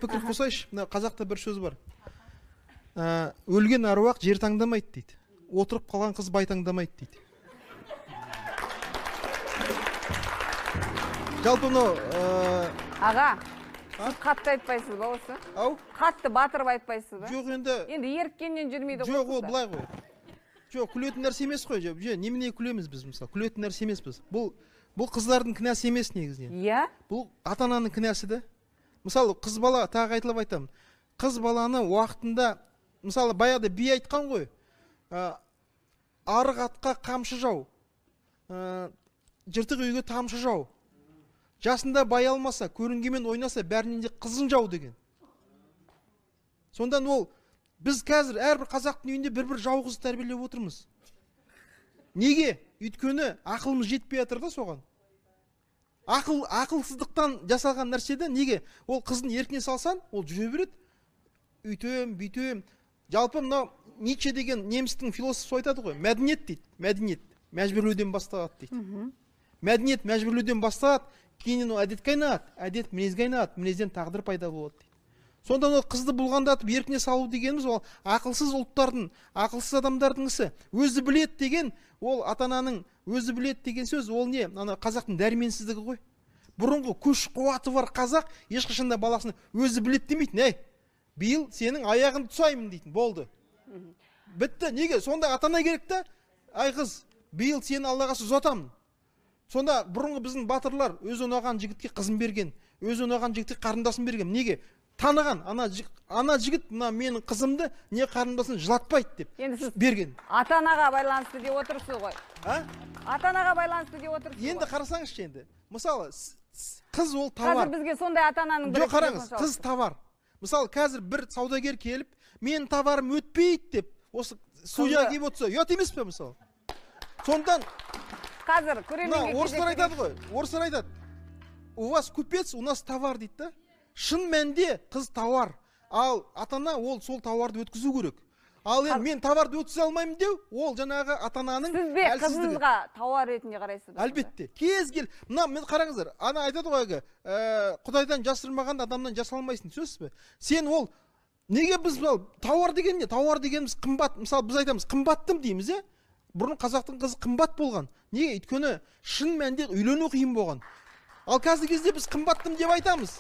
пікір қосайыншы. Мына қазақта бір сөз бар. Өлген аруақ жер таңдамайды дейді. Отырып қалған қыз бай таңдамайды дейді. Жалпы мынау Аға, сіз қатты айтпайсыз ба осы? Ау? Қатты батырып айтпайсыз ба? Жоқ, енді еріккеннен жүрмейді ғой. Жоқ, ол былай ғой. Жоқ, күлетін нәрсе емес қой. Немене күлеміз біз мысалы? Күлетін нәрсе емес біз. Бұл қыздардың кінәсі емес негізінен. Иә? Бұл ата-ананың кінәсі де. Мысалы, қыз бала, тағы айтылып айтамын. Қыз баланы уақытында, мысалы, баяғыда би айтқан ғой. Арық атқа қамшы жау, жыртық үйге тамшы жау. Жасында бай алмаса, көрінгенмен ойнаса, бәрінен де қызын жау деген. Сондан ол, біз қазір әрбір қазақтың үйінде бір жау қыз тәрбиелеп отырмыз. Неге? Өйткені ақылымыз жетпей жатыр да соған. Ақылсыздықтан жасалған нәрседе неге? Ол қыздың еркіне салсан, ол жүре береді. Үйтем, бүйтем. Жалпы мынау Ницше деген немістің философы айтады ғой. Мәдениет дейді. Мәдениет мәжбүрлеуден басталады дейді. Мәдениет мәжбүрлеуден басталады, кейін ол әдетке айналады, әдет мінезге айналады, мінезден тағдыр пайда болады дейді. Сонда ол қызды бұлғандатып еркіне салу дегеніміз ол ақылсыз ұлттардың, ақылсыз адамдардың ісі. Өзі білет деген, ол ата-ананың өзі білет деген сөз, ол не? Ана қазақтың дәрменсіздігі ғой. Бұрынғы күш қуаты бар қазақ ешқашанда баласына өзі білет демейтін. Әй, биыл сенің аяғын тұсаймын дейтін. Болды. Бітті. Неге? Сонда ата-ана керек та, ай қыз, биыл сені Аллаға ұзатамын. Сонда бұрынғы біздің батырлар өзі ұнаған жігітке қызын берген, өзі ұнаған жігітке қарындасын берген. Неге? Таныған, ана жігіт мына менің қызымды не қарындасын жылатпайды деп берген. Ата-анаға байланысты деп отырсыз ғой. Ата-анаға байланысты деп отырсыз ғой. Енді қарасаңызшы енді. Мысалы, қыз ол товар. Қазір бізге сондай ата-ананың бірі. Жоқ, қараңыз, қыз товар. Мысалы, қазір бір саудагер келіп, мен товарым өтпейді деп, осы судья келіп отырса, ұят емес пе мысалы? Сондан қазір көрерменге орыстар айтады ғой. Орыстар айтады. У вас купец, у нас товар дейді да. Шын мәнде қыз товар. Ал ата-ана ол сол товарды өткізу керек. Ал енді мен товарды өткізе алмаймын деу, ол жаңағы ата-ананың әлсіздігі. Сіз бе қызыңызға товар ретінде қарайсыз ба? Әлбетте. Кез кел. Мына мен қараңыздар. Ана айтады ғой, Құдайдан жасырмаған адамнан жасалмайсың, сөзсіз бе? Сен ол неге біз товар деген не? Товар дегеніміз қымбат. Мысалы біз айтамыз, қымбаттым дейміз, е? Бұрын қазақтың қызы қымбат болған. Неге? Өйткені шын мәнде үйлену қиын болған. Ал қазіргі кезде біз қымбаттым деп айтамыз.